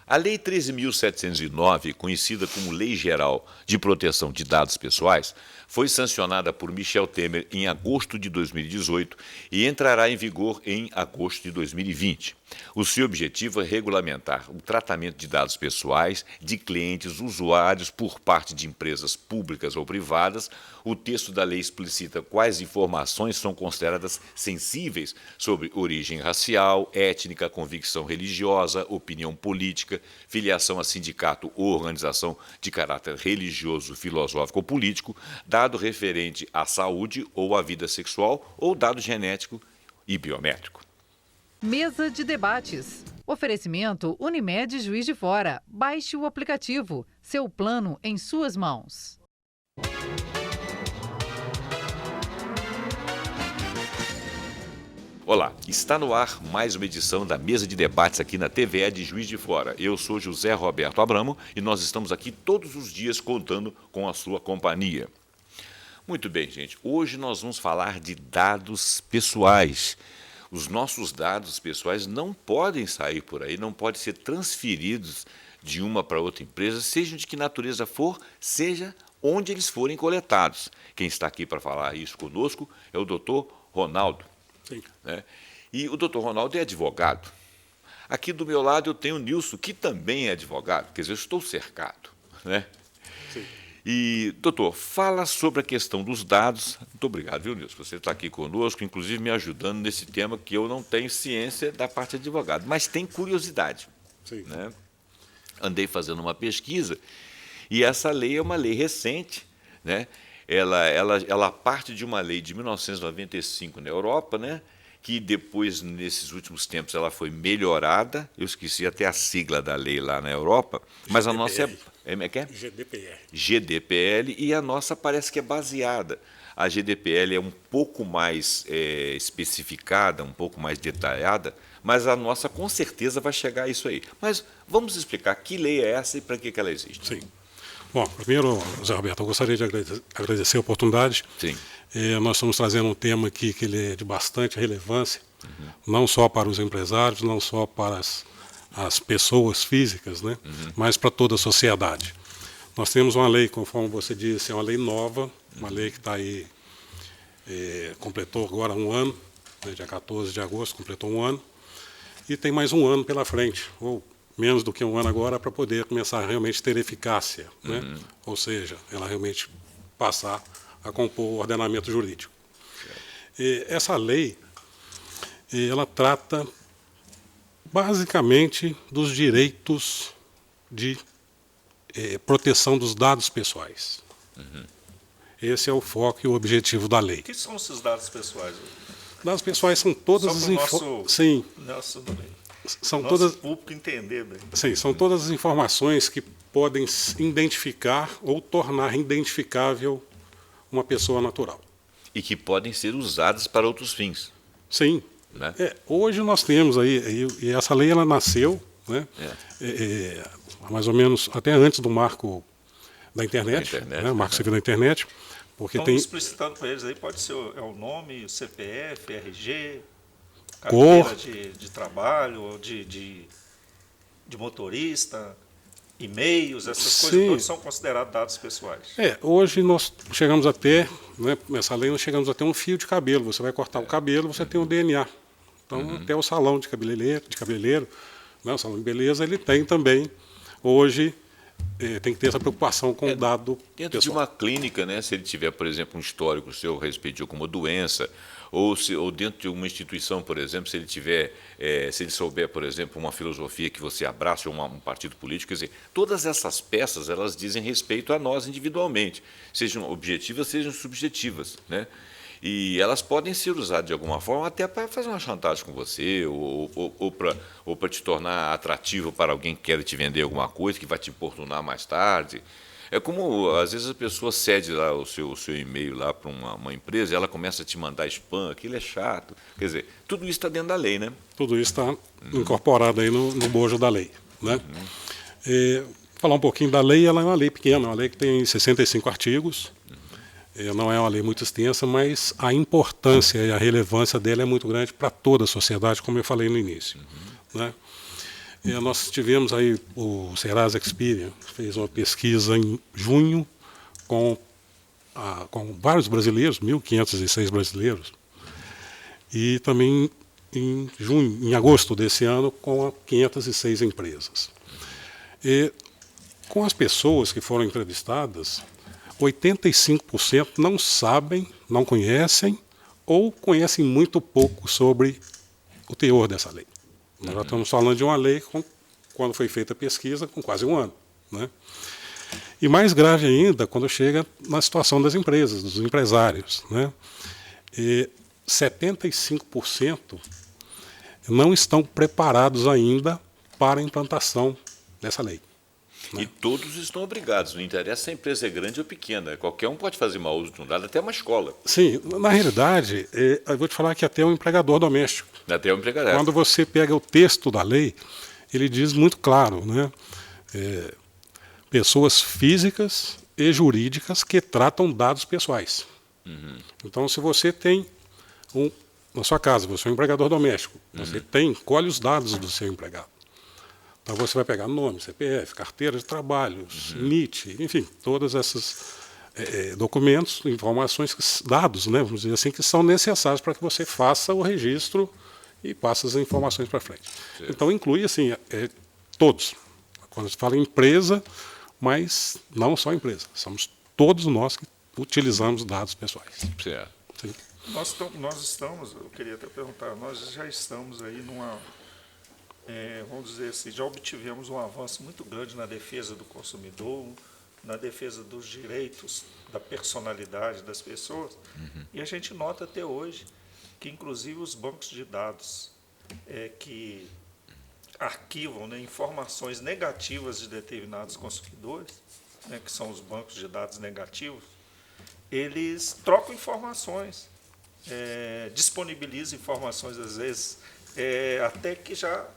A Lei 13.709, conhecida como Lei Geral de Proteção de Dados Pessoais, foi sancionada por Michel Temer em agosto de 2018 e entrará em vigor em agosto de 2020. O seu objetivo é regulamentar o tratamento de dados pessoais de clientes usuários por parte de empresas públicas ou privadas. O texto da lei explicita quais informações são consideradas sensíveis sobre origem racial, étnica, convicção religiosa, opinião política, filiação a sindicato ou organização de caráter religioso, filosófico ou político, dado referente à saúde ou à vida sexual ou dado genético e biométrico. Mesa de debates. Oferecimento Unimed Juiz de Fora. Baixe o aplicativo. Seu plano em suas mãos. Olá, está no ar mais uma edição da Mesa de Debates aqui na TVE de Juiz de Fora. Eu sou José Roberto Abramo e nós estamos aqui todos os dias contando com a sua companhia. Muito bem, gente. Hoje nós vamos falar de dados pessoais. Os nossos dados pessoais não podem sair por aí, não podem ser transferidos de uma para outra empresa, seja de que natureza for, seja onde eles forem coletados. Quem está aqui para falar isso conosco é o doutor Ronaldo. Sim. Né? E o doutor Ronaldo é advogado. Aqui do meu lado eu tenho o Nilson, que também é advogado, quer dizer, eu estou cercado. Né? Sim. E, doutor, fala sobre a questão dos dados. Muito obrigado, viu, Nilson? Você está aqui conosco, inclusive me ajudando nesse tema que eu não tenho ciência da parte de advogado, mas tenho curiosidade. Sim. Né? Andei fazendo uma pesquisa e essa lei é uma lei recente, né? Ela parte de uma lei de 1995 na Europa, né? Que depois, nesses últimos tempos, ela foi melhorada. Eu esqueci até a sigla da lei lá na Europa, mas a nossa é GDPR. GDPR, e a nossa parece que é baseada. A GDPR é um pouco mais especificada, um pouco mais detalhada, mas a nossa com certeza vai chegar a isso aí. Mas vamos explicar que lei é essa e para que ela existe. Sim. Bom, primeiro, Zé Roberto, eu gostaria de agradecer a oportunidade. Sim. Nós estamos trazendo um tema aqui que ele é de bastante relevância, não só para os empresários, não só para as pessoas físicas, né, mas para toda a sociedade. Nós temos uma lei, conforme você disse, é uma lei nova, uma lei que está aí, completou agora um ano, né, dia 14 de agosto, completou um ano, e tem mais um ano pela frente, ou menos do que um ano agora, para poder começar a realmente ter eficácia, né? Ou seja, ela realmente passar a compor o ordenamento jurídico. Essa lei, ela trata basicamente dos direitos de proteção dos dados pessoais. Esse é o foco e o objetivo da lei. O que são esses dados pessoais? Dados pessoais são todas as informações. Sim. São todas público entender bem. Sim, são todas as informações que podem identificar ou tornar identificável uma pessoa natural. E que podem ser usadas para outros fins. Sim. Né? Hoje nós temos aí, e essa lei ela nasceu, né, mais ou menos até antes do marco da internet, né, marco civil da internet, porque então, tem explicitando para eles aí, pode ser o nome, o CPF, RG, carteira de trabalho, ou de motorista, e-mails, essas coisas todas são consideradas dados pessoais. Hoje nós chegamos a ter, né, nessa lei nós chegamos a ter um fio de cabelo. Você vai cortar o cabelo, você tem o DNA. Então, até o salão de cabeleireiro, né, o salão de beleza, ele tem também, hoje, tem que ter essa preocupação com o dado dentro pessoal. de uma clínica, né, se ele tiver, por exemplo, um histórico seu a respeito de alguma doença, ou dentro de uma instituição, por exemplo, se ele souber, por exemplo, uma filosofia que você abraça, ou um partido político, quer dizer, todas essas peças, elas dizem respeito a nós individualmente, sejam objetivas, sejam subjetivas, né? E elas podem ser usadas de alguma forma até para fazer uma chantagem com você, ou para te tornar atrativo para alguém que quer te vender alguma coisa, que vai te importunar mais tarde. É como, às vezes, a pessoa cede lá o seu e-mail lá para uma empresa e ela começa a te mandar spam, aquilo é chato. Quer dizer, tudo isso está dentro da lei, né? Tudo isso está incorporado aí no bojo da lei, né? Falar um pouquinho da lei, ela é uma lei pequena, uma lei que tem 65 artigos, não é uma lei muito extensa, mas a importância e a relevância dela é muito grande para toda a sociedade, como eu falei no início. Né? Nós tivemos aí o Serasa Experian, fez uma pesquisa em junho com vários brasileiros, 1.506 brasileiros, e também em agosto desse ano, com 506 empresas. E com as pessoas que foram entrevistadas, 85% não sabem, não conhecem ou conhecem muito pouco sobre o teor dessa lei. Nós já estamos falando de uma lei, quando foi feita a pesquisa, com quase um ano, né? E mais grave ainda, quando chega na situação das empresas, dos empresários, né? E 75% não estão preparados ainda para a implantação dessa lei. E todos estão obrigados, não interessa se a empresa é grande ou pequena. Qualquer um pode fazer mau uso de um dado, até uma escola. Sim, na realidade, eu vou te falar que até um empregador doméstico. Até o empregador. Quando você pega o texto da lei, ele diz muito claro, né? Pessoas físicas e jurídicas que tratam dados pessoais. Então, se você tem na sua casa, você é um empregador doméstico, você colhe os dados do seu empregado. Então você vai pegar nome, CPF, carteira de trabalho, NIT, enfim, todos esses documentos, informações, dados, né, vamos dizer assim, que são necessários para que você faça o registro e passe as informações para frente. Certo. Então inclui assim, todos. Quando se fala em empresa, mas não só empresa, somos todos nós que utilizamos dados pessoais. Certo. Sim. Nós estamos, eu queria até perguntar, nós já estamos aí numa... vamos dizer assim, já obtivemos um avanço muito grande na defesa do consumidor, na defesa dos direitos, da personalidade das pessoas, e a gente nota até hoje que, inclusive, os bancos de dados que arquivam, né, informações negativas de determinados consumidores, né, que são os bancos de dados negativos, eles trocam informações, disponibilizam informações, às vezes, até que já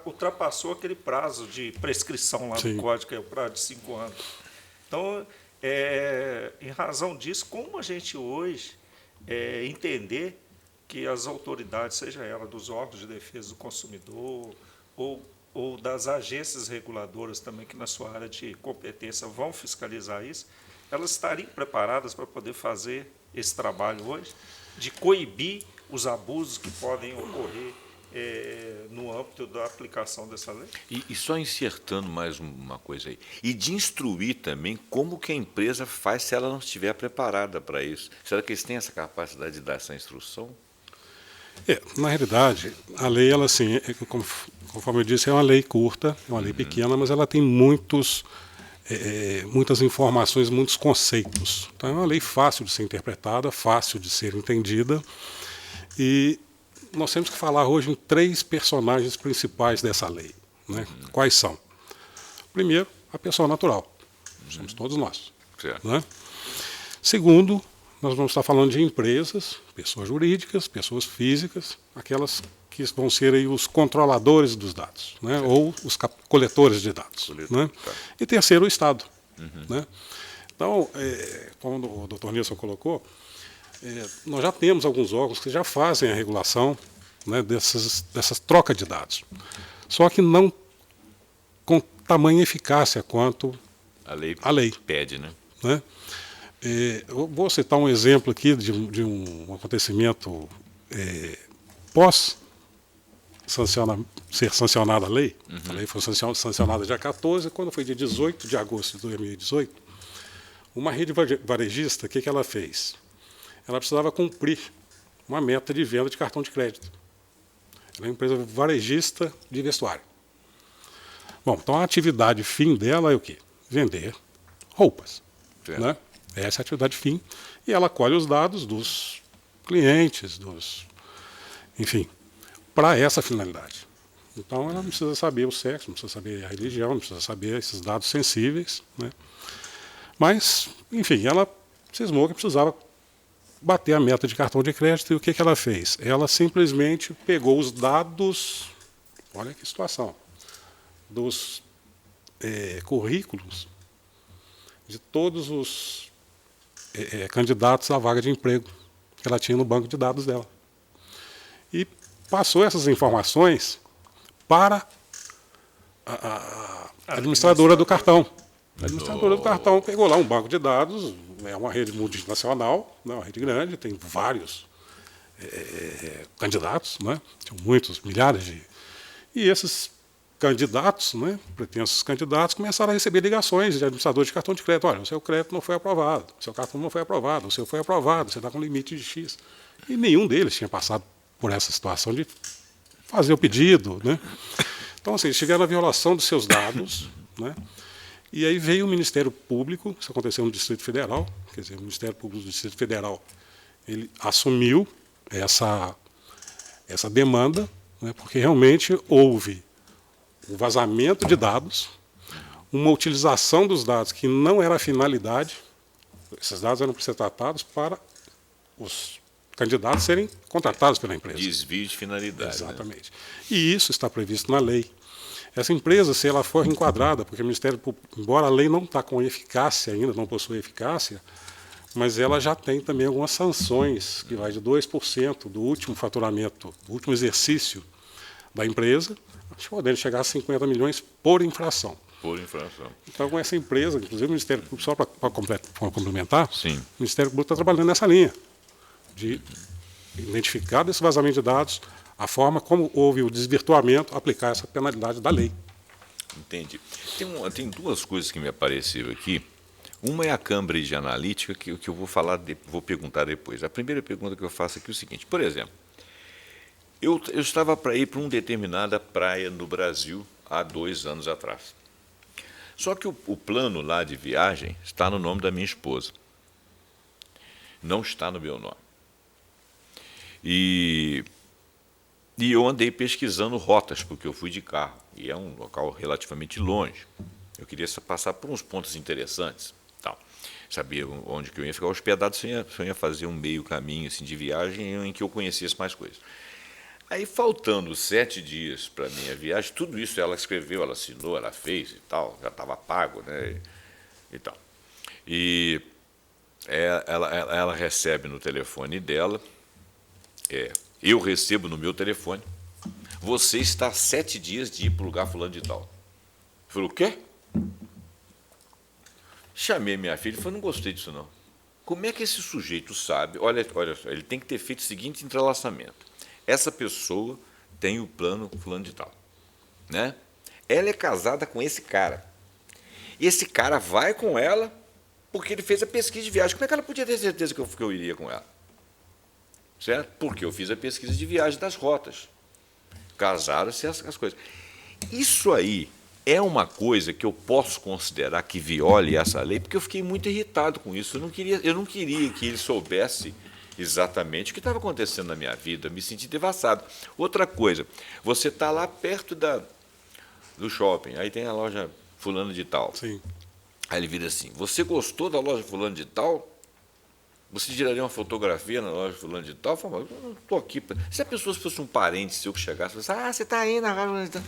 ultrapassou aquele prazo de prescrição lá do código, que é o prazo de 5 anos. Então, em razão disso, como a gente hoje entender que as autoridades, seja ela dos órgãos de defesa do consumidor ou das agências reguladoras também, que na sua área de competência vão fiscalizar isso, elas estariam preparadas para poder fazer esse trabalho hoje, de coibir os abusos que podem ocorrer no âmbito da aplicação dessa lei? E só insertando mais uma coisa aí, e de instruir também como que a empresa faz se ela não estiver preparada para isso. Será que eles têm essa capacidade de dar essa instrução? Na realidade, a lei, ela, assim, conforme eu disse, é uma lei curta, é uma lei pequena, mas ela tem muitas informações, muitos conceitos. Então, é uma lei fácil de ser interpretada, fácil de ser entendida, e nós temos que falar hoje em 3 personagens principais dessa lei, né? Quais são? Primeiro, a pessoa natural. Somos todos nós. Certo. Né? Segundo, nós vamos estar falando de empresas, pessoas jurídicas, pessoas físicas, aquelas que vão ser aí os controladores dos dados, né? Ou os coletores de dados. Né? Tá. E terceiro, o Estado. Né? Então, como o Dr. Nilson colocou, nós já temos alguns órgãos que já fazem a regulação, né, dessas trocas de dados. Só que não com tamanha eficácia quanto a lei pede, né? Eu vou citar um exemplo aqui de um acontecimento pós ser sancionada a lei. A lei foi sancionada dia 14, quando foi dia 18 de agosto de 2018, uma rede varejista, o que ela fez? Ela precisava cumprir uma meta de venda de cartão de crédito. Ela é uma empresa varejista de vestuário. Bom, então a atividade fim dela é o quê? Vender roupas. Né? Essa é a atividade fim. E ela colhe os dados dos clientes, enfim, para essa finalidade. Então ela não precisa saber o sexo, não precisa saber a religião, não precisa saber esses dados sensíveis. Né? Mas, enfim, ela cismou que precisava bater a meta de cartão de crédito, e o que ela fez? Ela simplesmente pegou os dados, olha que situação, dos currículos de todos os candidatos à vaga de emprego que ela tinha no banco de dados dela. E passou essas informações para a administradora do cartão. A administradora do cartão pegou lá um banco de dados, é uma rede multinacional, né, uma rede grande, tem vários candidatos, né, tinham muitos, milhares de... E esses candidatos, né, pretensos candidatos, começaram a receber ligações de administradores de cartão de crédito. Olha, o seu crédito não foi aprovado, o seu cartão não foi aprovado, o seu foi aprovado, você está com limite de X. E nenhum deles tinha passado por essa situação de fazer o pedido, né? Então, assim, chegaram à violação dos seus dados, né? E aí veio o Ministério Público, isso aconteceu no Distrito Federal, quer dizer, o Ministério Público do Distrito Federal, ele assumiu essa demanda, né, porque realmente houve um vazamento de dados, uma utilização dos dados que não era a finalidade, esses dados eram para ser tratados para os candidatos serem contratados pela empresa. Desvio de finalidade. Exatamente. Né? E isso está previsto na lei. Essa empresa, se ela for enquadrada, porque o Ministério Público, embora a lei não está com eficácia ainda, não possui eficácia, mas ela já tem também algumas sanções, que vai de 2% do último faturamento, do último exercício da empresa, podendo chegar a 50 milhões por infração. Por infração. Então, com essa empresa, inclusive o Ministério Público, só para complementar, sim, o Ministério Público está trabalhando nessa linha, de identificar desse vazamento de dados, a forma como houve o desvirtuamento, aplicar essa penalidade da lei. Entendi. Tem duas coisas que me apareceram aqui. Uma é a Cambridge Analytica, que eu vou perguntar depois. A primeira pergunta que eu faço aqui é o seguinte: por exemplo, eu estava para ir para uma determinada praia no Brasil há 2 anos atrás. Só que o plano lá de viagem está no nome da minha esposa. Não está no meu nome. E eu andei pesquisando rotas, porque eu fui de carro, e é um local relativamente longe. Eu queria passar por uns pontos interessantes, tal. Sabia onde que eu ia ficar hospedado, se eu ia fazer um meio caminho assim, de viagem em que eu conhecesse mais coisas. Aí, faltando 7 dias para a minha viagem, tudo isso ela escreveu, ela assinou, ela fez e tal, já estava pago, né, e tal. E ela recebe no telefone dela, eu recebo no meu telefone, você está a 7 dias de ir para o lugar fulano de tal. Falei, o quê? Chamei minha filha e falei, não gostei disso não. Como é que esse sujeito sabe? Olha só, ele tem que ter feito o seguinte entrelaçamento. Essa pessoa tem o plano fulano de tal, né? Ela é casada com esse cara. E esse cara vai com ela porque ele fez a pesquisa de viagem. Como é que ela podia ter certeza que eu iria com ela? Certo? Porque eu fiz a pesquisa de viagem das rotas. Casaram-se as coisas. Isso aí é uma coisa que eu posso considerar que viole essa lei, porque eu fiquei muito irritado com isso. Eu não queria que ele soubesse exatamente o que estava acontecendo na minha vida, me senti devastado. Outra coisa, você está lá perto do shopping, aí tem a loja fulano de tal. Sim. Aí ele vira assim, você gostou da loja fulano de tal? Você tiraria uma fotografia na loja fulano de tal? Eu falo, eu não estou aqui. Se a pessoa fosse um parente seu que chegasse e falasse, você está aí na loja,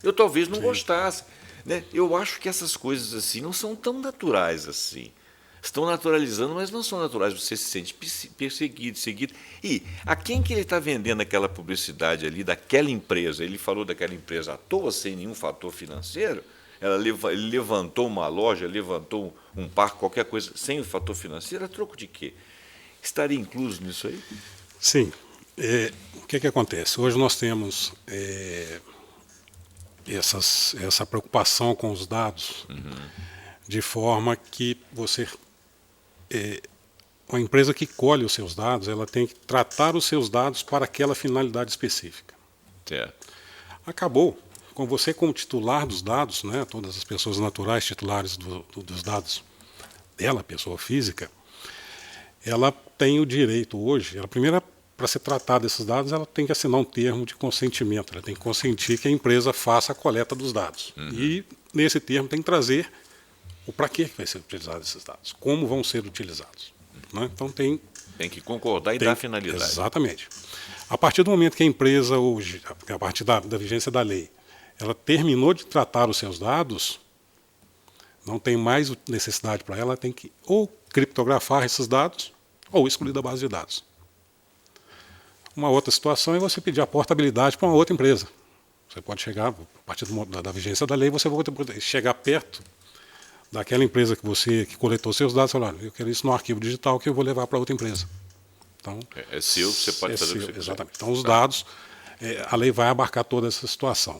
eu talvez não gostasse. Né? Eu acho que essas coisas assim não são tão naturais assim. Estão naturalizando, mas não são naturais. Você se sente perseguido, seguido. E a quem que ele está vendendo aquela publicidade ali, daquela empresa? Ele falou daquela empresa à toa, sem nenhum fator financeiro? Ele levantou uma loja, levantou um parque, qualquer coisa, sem o fator financeiro, a troco de quê? Estaria incluso nisso aí? Sim. O que acontece? Hoje nós temos essa preocupação com os dados, de forma que uma empresa que colhe os seus dados, ela tem que tratar os seus dados para aquela finalidade específica. Certo. Acabou. Com você como titular dos dados, né, todas as pessoas naturais titulares dos dados dela, pessoa física, ela tem o direito hoje, primeiro, para ser tratada desses dados, ela tem que assinar um termo de consentimento, ela tem que consentir que a empresa faça a coleta dos dados. E, nesse termo, tem que trazer o para que vai ser utilizado esses dados, como vão ser utilizados. Né? Então, tem que concordar e dar finalidade. Exatamente. A partir do momento que a empresa hoje, a partir da vigência da lei, ela terminou de tratar os seus dados, não tem mais necessidade para ela tem que ou criptografar esses dados ou excluir da base de dados. Uma outra situação é você pedir a portabilidade para uma outra empresa. Você pode chegar, a partir da vigência da lei, você vai poder chegar perto daquela empresa que coletou seus dados e falar, eu quero isso no arquivo digital que eu vou levar para outra empresa. Então, É seu, você pode fazer o que você quiser. Exatamente. Então, os dados, a lei vai abarcar toda essa situação.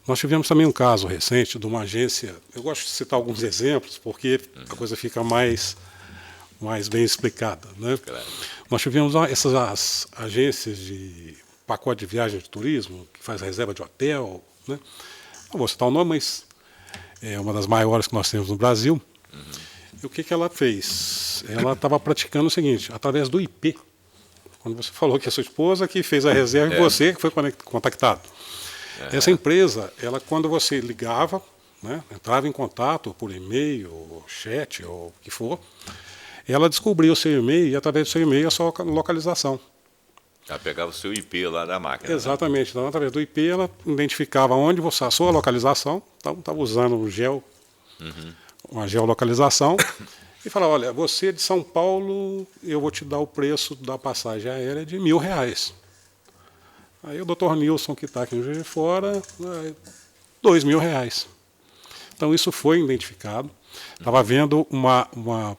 Nós tivemos também um caso recente de uma agência, eu gosto de citar alguns exemplos, porque a coisa fica mais bem explicada. Né? Claro. Nós tivemos essas agências de pacote de viagem de turismo, que faz reserva de hotel, né? Não vou citar o nome, mas é uma das maiores que nós temos no Brasil. E o que ela fez? Ela estava praticando o seguinte, através do IP. Quando você falou que é sua esposa que fez a reserva e você que foi contactado. Essa empresa, ela, quando você ligava, né, entrava em contato por e-mail, ou chat, ou o que for, ela descobria o seu e-mail e, através do seu e-mail, a sua localização. Ela pegava o seu IP lá da máquina. Exatamente. Então, através do IP, ela identificava onde você, a sua localização, então estava usando uma geolocalização, e falava, olha, você é de São Paulo, eu vou te dar o preço da passagem aérea de R$1.000. Aí o Dr. Nilson, que está aqui no Juiz de Fora, R$2.000. Então isso foi identificado. Estava havendo uma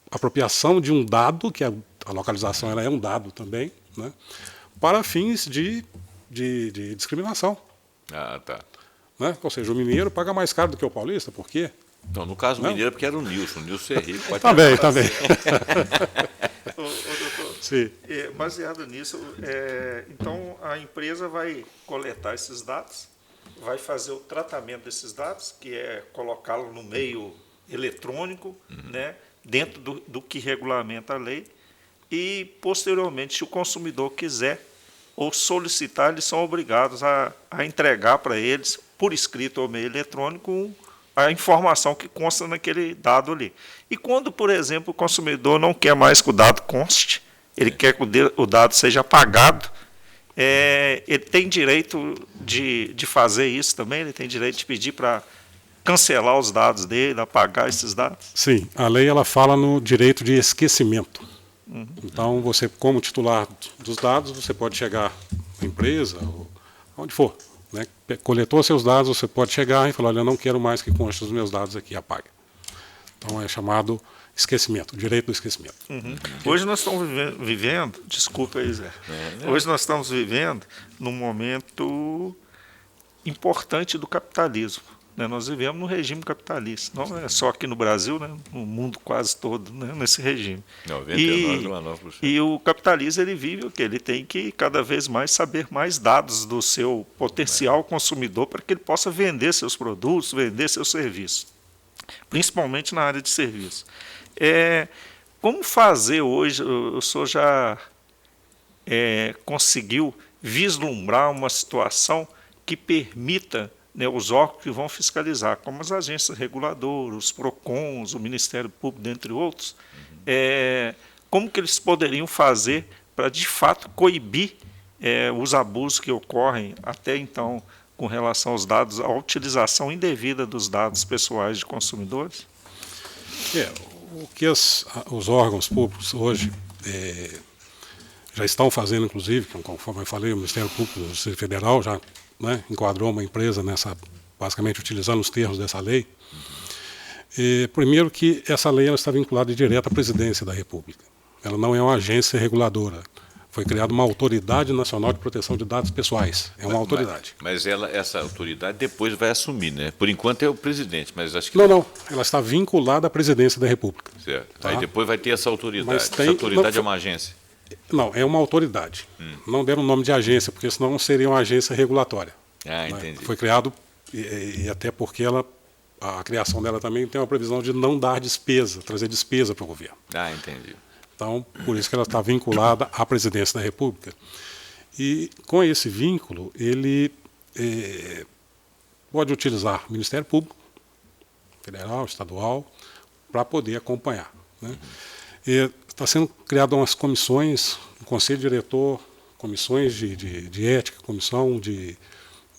apropriação de um dado, que a localização ela é um dado também, né, para fins de discriminação. Ah, tá. Né? Ou seja, o mineiro paga mais caro do que o paulista, por quê? Então, no caso do mineiro, porque era o Nilson. O Nilson é rico. Pode Também. Doutor, Sim. Baseado nisso, então a empresa vai coletar esses dados, vai fazer o tratamento desses dados, que é colocá-lo no meio eletrônico, né, dentro do que regulamenta a lei, e, posteriormente, se o consumidor quiser ou solicitar, eles são obrigados a entregar para eles, por escrito ou meio eletrônico, a informação que consta naquele dado ali. E quando, por exemplo, o consumidor não quer mais que o dado conste, ele quer que o dado seja apagado, ele tem direito de fazer isso também, ele tem direito de pedir para cancelar os dados dele, apagar esses dados? Sim, a lei ela fala no direito de esquecimento. Então, você, como titular dos dados, você pode chegar na empresa, ou onde for, né? Coletou seus dados, você pode chegar e falar, olha, eu não quero mais que conste os meus dados aqui, apague. Então, é chamado esquecimento, direito do esquecimento. Hoje nós estamos vivendo, desculpa aí, Zé, hoje nós estamos vivendo num momento importante do capitalismo. Nós vivemos no regime capitalista, não é só aqui no Brasil, né, no mundo quase todo, né, nesse regime. 99,9%. E o capitalismo ele vive o quê? Ele tem que cada vez mais saber mais dados do seu potencial consumidor para que ele possa vender seus produtos, vender seus serviços, principalmente na área de serviço. Como fazer hoje? O senhor já conseguiu vislumbrar uma situação que permita, né, os órgãos que vão fiscalizar, como as agências reguladoras, os PROCONs, o Ministério Público, dentre outros, como que eles poderiam fazer para, de fato, coibir os abusos que ocorrem até então com relação aos dados, a utilização indevida dos dados pessoais de consumidores? O que os órgãos públicos hoje já estão fazendo, inclusive, conforme eu falei, o Ministério Público do Distrito Federal já, né, enquadrou uma empresa basicamente utilizando os termos dessa lei. Primeiro que essa lei ela está vinculada direto à Presidência da República. Ela não é uma agência reguladora. Foi criada uma Autoridade Nacional de Proteção de Dados Pessoais. É uma autoridade. Mas essa autoridade depois vai assumir, né? Por enquanto é o presidente, mas acho que... Não. Ela está vinculada à Presidência da República. Certo. Tá? Aí depois vai ter essa autoridade. Mas Essa autoridade é uma agência. Não, é uma autoridade. Não deram o nome de agência, porque senão não seria uma agência regulatória. Ah, entendi. Foi criado, e até porque a criação dela também tem uma previsão de não dar despesa, trazer despesa para o governo. Ah, entendi. Então, por isso que ela está vinculada à Presidência da República. E com esse vínculo, ele pode utilizar o Ministério Público, federal, estadual, para poder acompanhar. Né? Está sendo criadas umas comissões, um conselho diretor, comissões de ética, comissão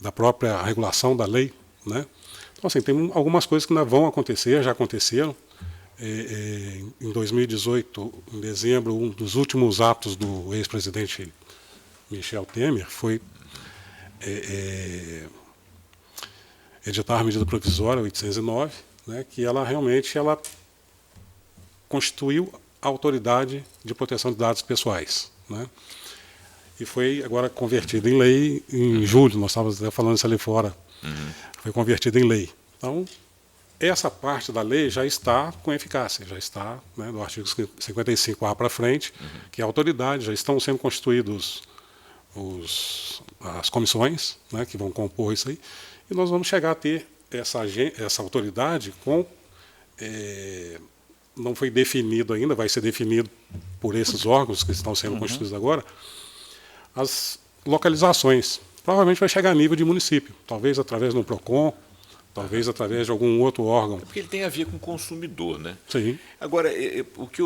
da própria regulação da lei. Né? Então, assim, tem algumas coisas que ainda vão acontecer, já aconteceram. Em 2018, em dezembro, um dos últimos atos do ex-presidente Michel Temer foi editar a medida provisória 809, né, que ela realmente constituiu a autoridade de proteção de dados pessoais, né? E foi agora convertida em lei em julho, nós estávamos até falando isso ali fora, foi convertida em lei. Então, essa parte da lei já está com eficácia, já está, né, do artigo 55A para frente, que é a autoridade, já estão sendo constituídos as comissões, né, que vão compor isso aí, e nós vamos chegar a ter essa autoridade com... não foi definido ainda, vai ser definido por esses órgãos que estão sendo constituídos agora, as localizações. Provavelmente vai chegar a nível de município, talvez através de um PROCON, talvez através de algum outro órgão. Porque ele tem a ver com o consumidor, né? Sim. Agora, o que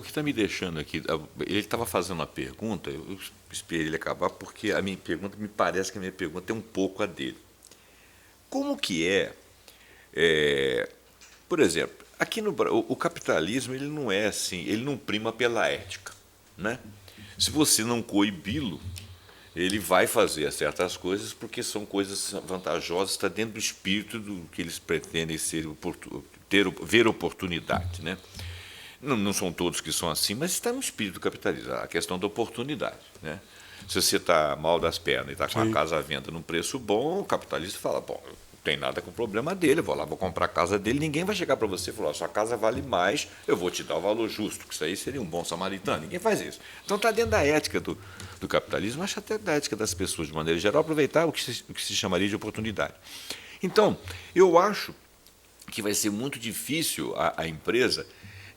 está me deixando aqui, ele estava fazendo uma pergunta, eu esperei ele acabar, porque a minha pergunta, me parece que a minha pergunta é um pouco a dele. Como que por exemplo, aqui no Brasil, o capitalismo ele não é assim, ele não prima pela ética, né? Se você não coibi-lo, ele vai fazer certas coisas porque são coisas vantajosas, está dentro do espírito do que eles pretendem ver oportunidade, né? Não são todos que são assim, mas está no espírito do capitalismo, a questão da oportunidade, né? Se você está mal das pernas e está com a casa à venda num preço bom, o capitalista fala, bom, não tem nada com o problema dele, eu vou lá, vou comprar a casa dele, ninguém vai chegar para você e falar, sua casa vale mais, eu vou te dar o valor justo, que isso aí seria um bom samaritano, ninguém faz isso. Então está dentro da ética do capitalismo, acho até da ética das pessoas de maneira geral, aproveitar o que se chamaria de oportunidade. Então, eu acho que vai ser muito difícil a empresa,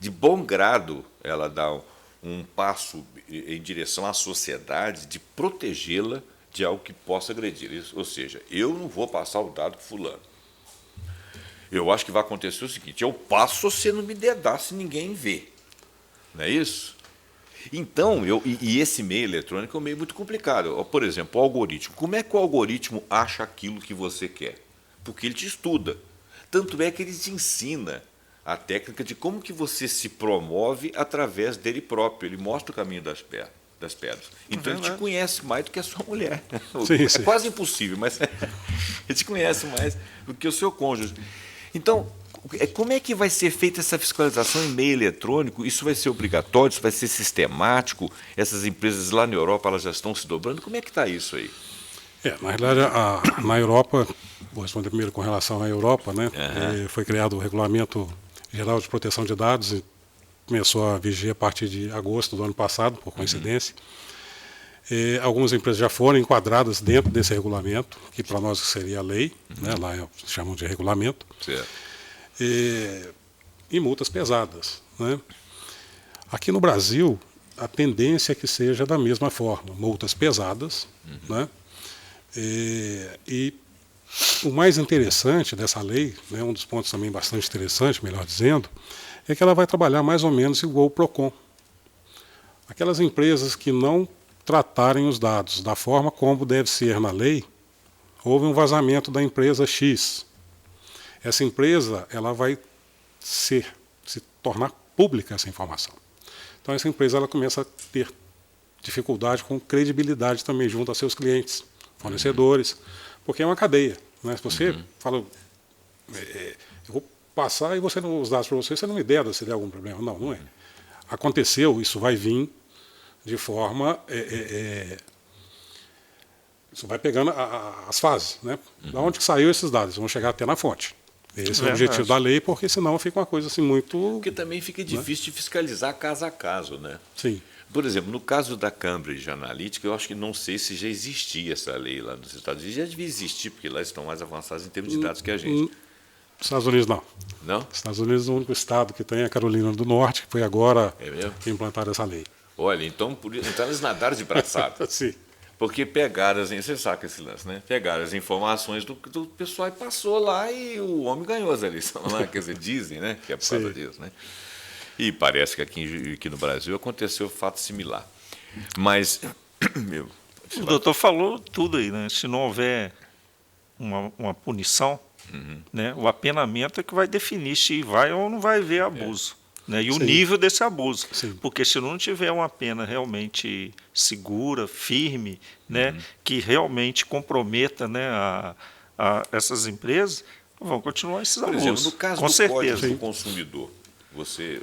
de bom grado, ela dar um passo em direção à sociedade, de protegê-la de algo que possa agredir. Ou seja, eu não vou passar o dado para fulano. Eu acho que vai acontecer o seguinte, eu passo se você não me dedar, se ninguém vê. Não é isso? Então, esse meio eletrônico é um meio muito complicado. Por exemplo, o algoritmo. Como é que o algoritmo acha aquilo que você quer? Porque ele te estuda. Tanto é que ele te ensina a técnica de como que você se promove através dele próprio. Ele mostra o caminho das pedras. Então, ele te conhece mais do que a sua mulher. Sim. Quase impossível, mas ele te conhece mais do que o seu cônjuge. Então, como é que vai ser feita essa fiscalização em meio eletrônico? Isso vai ser obrigatório? Isso vai ser sistemático? Essas empresas lá na Europa elas já estão se dobrando? Como é que está isso aí? Na realidade, na Europa, vou responder primeiro com relação à Europa, né? Foi criado o Regulamento Geral de Proteção de Dados e começou a vigir a partir de agosto do ano passado, por coincidência. Algumas empresas já foram enquadradas dentro desse regulamento, que para nós seria a lei, né? Lá chamam de regulamento. Certo. E multas pesadas, né? Aqui no Brasil, a tendência é que seja da mesma forma, multas pesadas, né? E o mais interessante dessa lei, né, um dos pontos também bastante interessante, melhor dizendo, é que ela vai trabalhar mais ou menos igual o PROCON. Aquelas empresas que não tratarem os dados da forma como deve ser na lei, houve um vazamento da empresa X. Essa empresa ela vai se tornar pública essa informação. Então essa empresa ela começa a ter dificuldade com credibilidade também junto a seus clientes, fornecedores, porque é uma cadeia, né? Se você fala, eu vou passar e você não os dados para você não me der se der algum problema. Não é. Aconteceu, isso vai vir de forma... isso vai pegando as fases, né? Da onde que saiu esses dados? Vão chegar até na fonte. Esse é o objetivo da lei, porque senão fica uma coisa assim muito... Porque também fica difícil de fiscalizar caso a caso, né? Sim. Por exemplo, no caso da Cambridge Analytica, eu acho que não sei se já existia essa lei lá nos Estados Unidos. Já devia existir, porque lá estão mais avançados em termos de dados que a gente. Nos Estados Unidos não. Não? Nos Estados Unidos o único estado que tem é a Carolina do Norte, que foi agora que implantaram essa lei. Olha, então eles nadaram de braçada. Sim. Porque pegaram, você saca esse lance, né? Pegaram as informações do pessoal e passou lá e o homem ganhou as eleições lá, quer dizer, dizem, né? Que é por causa disso, né? E parece que aqui no Brasil aconteceu fato similar. Mas, o doutor falou tudo aí, né? Se não houver uma punição, né? O apenamento é que vai definir se vai ou não vai haver abuso. né? E o Sim. nível desse abuso. Sim. Porque se não tiver uma pena realmente segura, firme, né? Que realmente comprometa, né? Essas empresas, vão continuar esses Por abusos. exemplo, no caso com do certeza. Código do Consumidor, você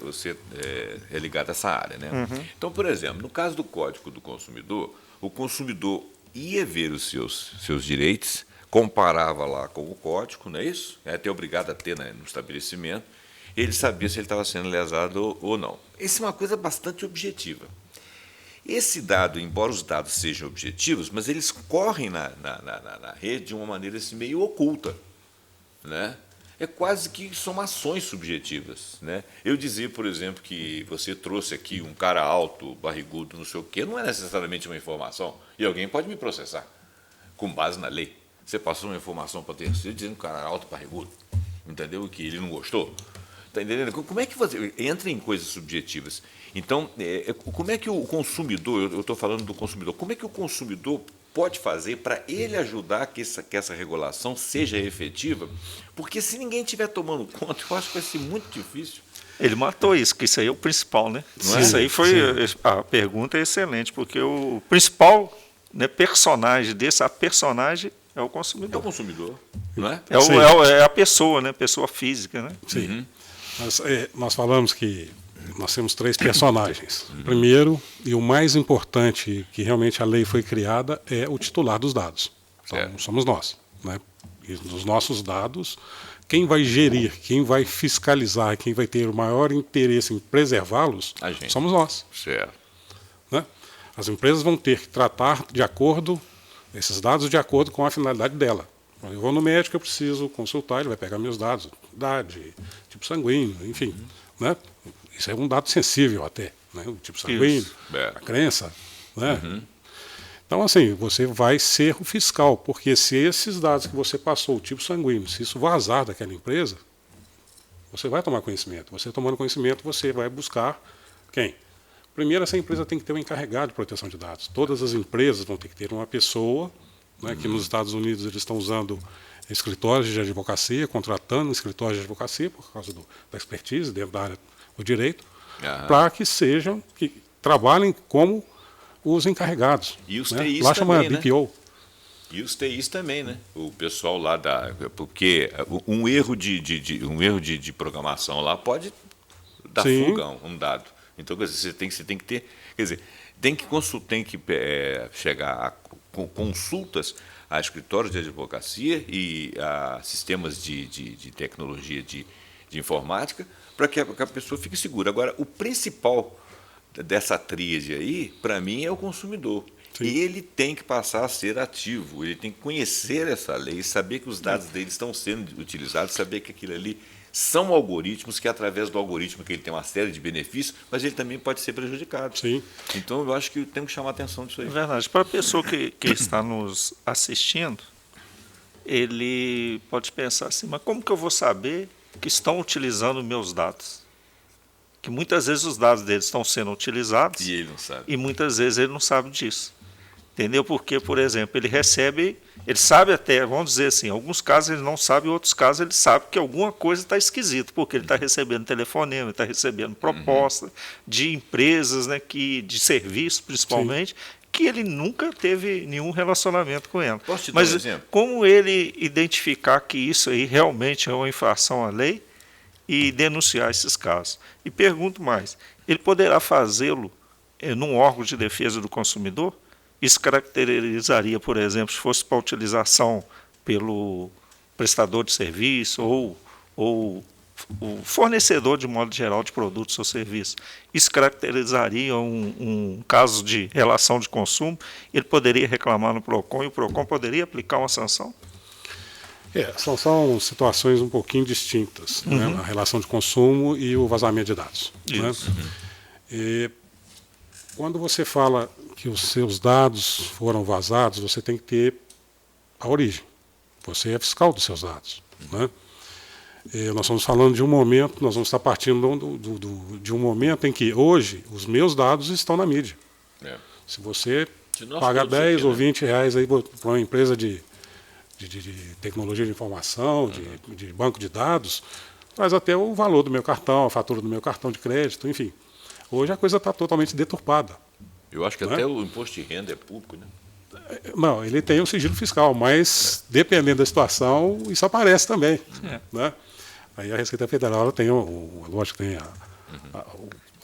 é ligado a essa área, né? Então, por exemplo, no caso do Código do Consumidor, o consumidor ia ver os seus direitos, comparava lá com o código, não é isso? É até obrigado a ter, né, no estabelecimento, ele sabia se ele estava sendo lesado ou não. Isso é uma coisa bastante objetiva. Esse dado, embora os dados sejam objetivos, mas eles correm na rede de uma maneira assim, meio oculta, né? É quase que são ações subjetivas, né? Eu dizer, por exemplo, que você trouxe aqui um cara alto, barrigudo, não sei o quê, não é necessariamente uma informação. E alguém pode me processar, com base na lei. Você passou uma informação para terceiro dizendo que o cara era alto, barrigudo, entendeu? Que ele não gostou. Está entendendo? Como é que você entra em coisas subjetivas? Então, como é que o consumidor, eu estou falando do consumidor, como é que o consumidor pode fazer para ele ajudar que essa regulação seja efetiva? Porque se ninguém estiver tomando conta, eu acho que vai ser muito difícil. Ele matou isso, que isso aí é o principal, né? Sim, Isso aí foi a pergunta é excelente, porque o principal, né, personagem a personagem é o consumidor. É o consumidor, não é? É a pessoa, né? Pessoa física, né? Sim. Nós falamos que nós temos 3 personagens. Primeiro, e o mais importante, que realmente a lei foi criada, é o titular dos dados. Então, somos nós, né? E dos nossos dados, quem vai gerir, quem vai fiscalizar, quem vai ter o maior interesse em preservá-los, somos nós. Certo. Né? As empresas vão ter que tratar esses dados de acordo com a finalidade dela. Eu vou no médico, eu preciso consultar, ele vai pegar meus dados, idade, tipo sanguíneo, enfim. Né? Isso é um dado sensível até, né? O tipo sanguíneo, a crença. Né? Então, assim, você vai ser o fiscal, porque se esses dados que você passou, o tipo sanguíneo, se isso vazar daquela empresa, você vai tomar conhecimento. Você tomando conhecimento, você vai buscar quem? Primeiro, essa empresa tem que ter um encarregado de proteção de dados. Todas as empresas vão ter que ter uma pessoa, né, que nos Estados Unidos eles estão usando escritórios de advocacia, contratando escritórios de advocacia por causa da expertise dentro da área do direito, para que trabalhem como os encarregados. E os né? TIs lá chama também, BPO. né? E os TIs também, né? O pessoal lá porque um erro de programação lá pode dar fuga a um dado. Então, quer dizer, você tem que ter, quer dizer, tem que chegar com consultas a escritórios de advocacia e a sistemas de tecnologia de informática para que a pessoa fique segura. Agora, o principal dessa tríade aí, para mim, é o consumidor. Sim. Ele tem que passar a ser ativo, ele tem que conhecer essa lei, saber que os dados dele estão sendo utilizados, saber que aquilo ali são algoritmos, que através do algoritmo que ele tem uma série de benefícios, mas ele também pode ser prejudicado. Sim. Então, eu acho que temos que chamar a atenção disso aí. É verdade. Para a pessoa que está nos assistindo, ele pode pensar assim, mas como que eu vou saber que estão utilizando meus dados? Que muitas vezes os dados deles estão sendo utilizados e ele não sabe. E muitas vezes ele não sabe disso. Entendeu? Porque, por exemplo, ele sabe até, vamos dizer assim, em alguns casos ele não sabe, em outros casos ele sabe que alguma coisa está esquisita, porque ele está recebendo telefonema, ele está recebendo proposta de empresas, né, de serviços principalmente, que ele nunca teve nenhum relacionamento com ela. Posso te dar Mas um exemplo? Como ele identificar que isso aí realmente é uma infração à lei e denunciar esses casos? E pergunto mais, ele poderá fazê-lo num órgão de defesa do consumidor? Isso caracterizaria, por exemplo, se fosse para utilização pelo prestador de serviço ou o fornecedor, de modo geral, de produtos ou serviços. Isso caracterizaria um caso de relação de consumo, ele poderia reclamar no PROCON e o PROCON poderia aplicar uma sanção? São situações um pouquinho distintas, né? A relação de consumo e o vazamento de dados. Isso. Né? E quando você fala que os seus dados foram vazados, você tem que ter a origem. Você é fiscal dos seus dados. Né? Nós estamos falando de um momento, nós vamos estar partindo de um momento em que hoje os meus dados estão na mídia. Se você paga 10 ou 20 reais para uma empresa de tecnologia de informação, de banco de dados, traz até o valor do meu cartão, a fatura do meu cartão de crédito, enfim. Hoje a coisa está totalmente deturpada. Eu acho que Né? até o imposto de renda é público, né? Não, ele tem um sigilo fiscal, mas dependendo da situação, isso aparece também. Né? Aí a Receita Federal ela tem, lógico, tem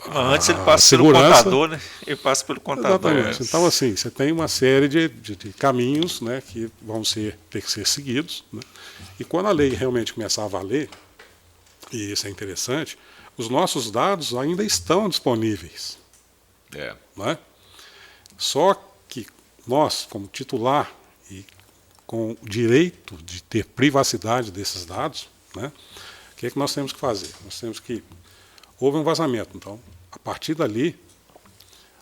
Antes ele passa pelo segurança. contador, né? Ele passa pelo contador. Exatamente. Então, assim, você tem uma série de caminhos, né, que vão ter que ser seguidos. Né? E quando a lei realmente começar a valer, e isso é interessante, os nossos dados ainda estão disponíveis. É. Né? Só que nós, como titular e com o direito de ter privacidade desses dados, né, o que é que nós temos que fazer? Nós temos que... Houve um vazamento, então, a partir dali,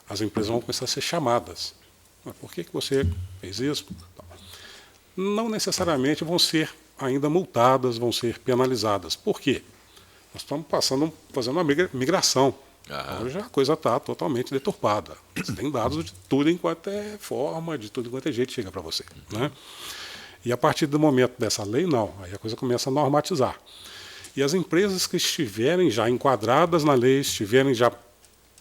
as empresas vão começar a ser chamadas. Mas por que você fez isso? Não necessariamente vão ser ainda multadas, vão ser penalizadas. Por quê? Nós estamos fazendo uma migração. Hoje a coisa está totalmente deturpada. Você tem dados de tudo enquanto é forma, de tudo enquanto é jeito chega para você. Né? E a partir do momento dessa lei, não. Aí a coisa começa a normatizar. E as empresas que estiverem já enquadradas na lei, estiverem já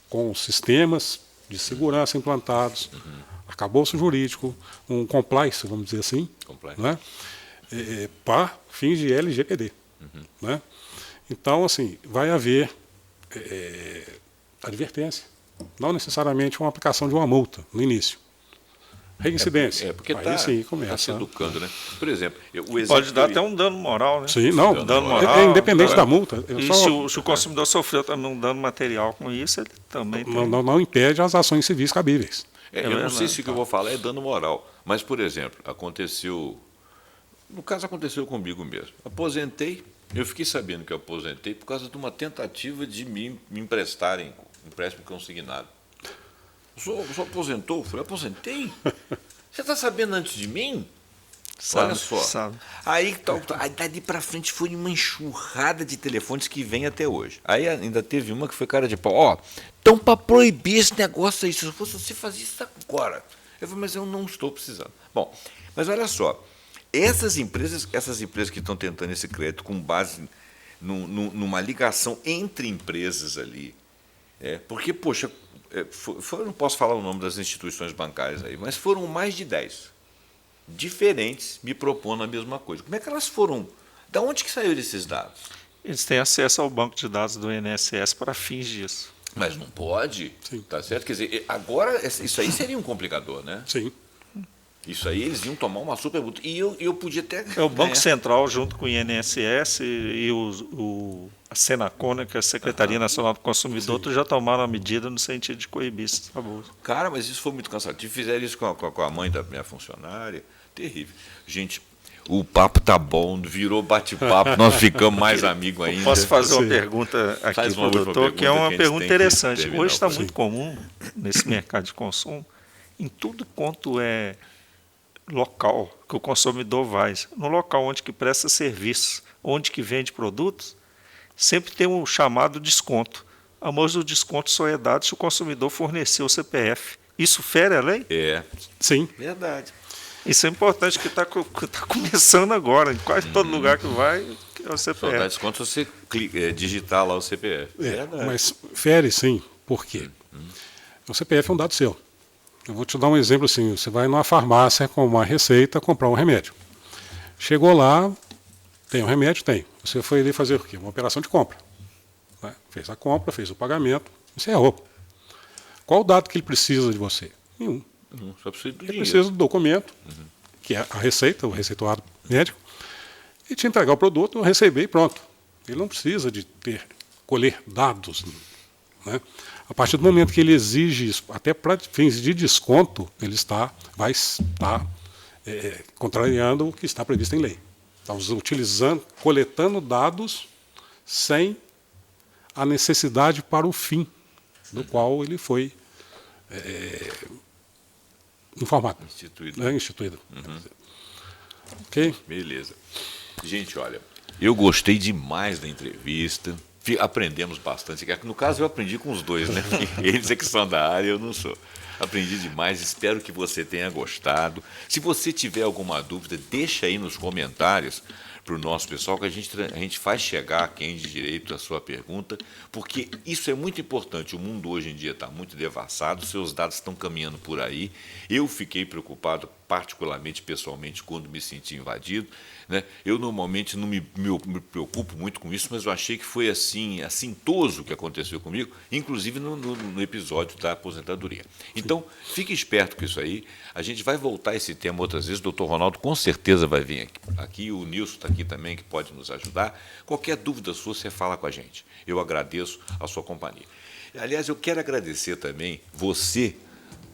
com sistemas de segurança implantados, arcabouço jurídico, um compliance, vamos dizer assim, né? Para fins de LGPD. Né? Então, assim, vai haver advertência. Não necessariamente uma aplicação de uma multa no início. Reincidência. Porque aí sim começa. Tá se educando, né? Por exemplo, pode dar até um dano moral, né? Sim, não. Dano moral, é independente da multa. E se o consumidor sofreu também um dano material com isso, ele também tem... não impede as ações civis cabíveis. Eu não sei se o que eu vou falar é dano moral, mas, por exemplo, aconteceu comigo mesmo. Aposentei, eu fiquei sabendo que eu aposentei por causa de uma tentativa de me emprestarem empréstimo consignado. O senhor aposentou? Eu falei, aposentei? Você está sabendo antes de mim? Olha só. Sabe. Aí dali para frente foi uma enxurrada de telefones que vem até hoje. Aí ainda teve uma que foi cara de pau. Então para proibir esse negócio aí, se fosse você fazer isso agora. Eu falei, mas eu não estou precisando. Bom, mas olha só, essas empresas que estão tentando esse crédito com base numa ligação entre empresas ali, porque, poxa, eu não posso falar o nome das instituições bancárias aí, mas foram mais de 10 diferentes me propondo a mesma coisa. Como é que elas foram? Da onde que saíram esses dados? Eles têm acesso ao banco de dados do INSS para fins disso. Mas não pode, Sim. Tá certo? Quer dizer, agora isso aí seria um complicador, né? Sim. Isso aí eles iam tomar uma super multa. E eu podia até... É o Banco Central, junto com o INSS e a Senacon, né, que é a Secretaria Nacional do Consumidor, já tomaram a medida no sentido de coibir esse abuso. Cara, mas isso foi muito cansativo. Fizeram isso com a mãe da minha funcionária. Terrível. Gente, o papo tá bom, virou bate-papo, nós ficamos mais amigos ainda. Posso fazer uma Sim. pergunta aqui Faz para uma o última doutor, que é uma pergunta que a gente pergunta tem que interessante. terminar Hoje está o muito comum, nesse mercado de consumo, em tudo quanto é local que o consumidor vai, no local onde que presta serviço, onde que vende produtos, sempre tem um chamado desconto. Mas o desconto só é dado se o consumidor fornecer o CPF. Isso fere a lei? Sim. Verdade. Isso é importante, que está começando agora. Em quase todo lugar que vai, é o Só dá CPF. desconto se você digitar lá o CPF. Verdade. Mas fere sim. Por quê? O CPF é um dado seu. Eu vou te dar um exemplo assim. Você vai numa farmácia com uma receita comprar um remédio. Chegou lá, tem um remédio? Tem. Você foi ali fazer o quê? Uma operação de compra. Né? Fez a compra, fez o pagamento, encerrou. Qual o dado que ele precisa de você? Nenhum. Só precisa do Ele dinheiro. precisa do documento, que é a receita, o receituário médico, e te entregar o produto, receber e pronto. Ele não precisa de colher dados. Né? A partir do momento que ele exige isso, até para fins de desconto, ele vai estar contrariando o que está previsto em lei. Estamos coletando dados sem a necessidade para o fim do qual ele foi informado. Instituído. Ok? Beleza. Gente, olha, eu gostei demais da entrevista. Aprendemos bastante. No caso, eu aprendi com os dois, né? Eles é que são da área, eu não sou. Aprendi demais, espero que você tenha gostado. Se você tiver alguma dúvida, deixa aí nos comentários, para o nosso pessoal, que a gente faz chegar a quem de direito a sua pergunta, porque isso é muito importante. O mundo hoje em dia está muito devassado, seus dados estão caminhando por aí. Eu fiquei preocupado, particularmente, pessoalmente, quando me senti invadido, né? Eu normalmente não me preocupo muito com isso, mas eu achei que foi assim, assintoso o que aconteceu comigo, inclusive no episódio da aposentadoria. Então, fique esperto com isso aí. A gente vai voltar a esse tema outras vezes. O doutor Ronaldo com certeza vai vir aqui. O Nilson está aqui também, que pode nos ajudar. Qualquer dúvida sua, você fala com a gente. Eu agradeço a sua companhia. Aliás, eu quero agradecer também você,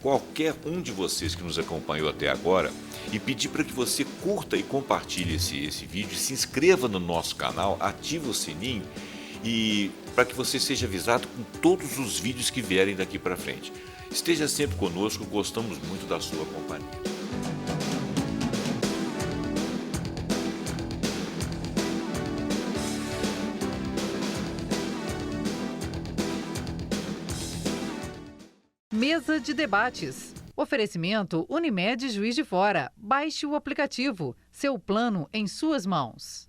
qualquer um de vocês que nos acompanhou até agora, e pedir para que você curta e compartilhe esse vídeo, se inscreva no nosso canal, ative o sininho e para que você seja avisado com todos os vídeos que vierem daqui para frente. Esteja sempre conosco, gostamos muito da sua companhia. Mesa de debates. Oferecimento Unimed Juiz de Fora. Baixe o aplicativo. Seu plano em suas mãos.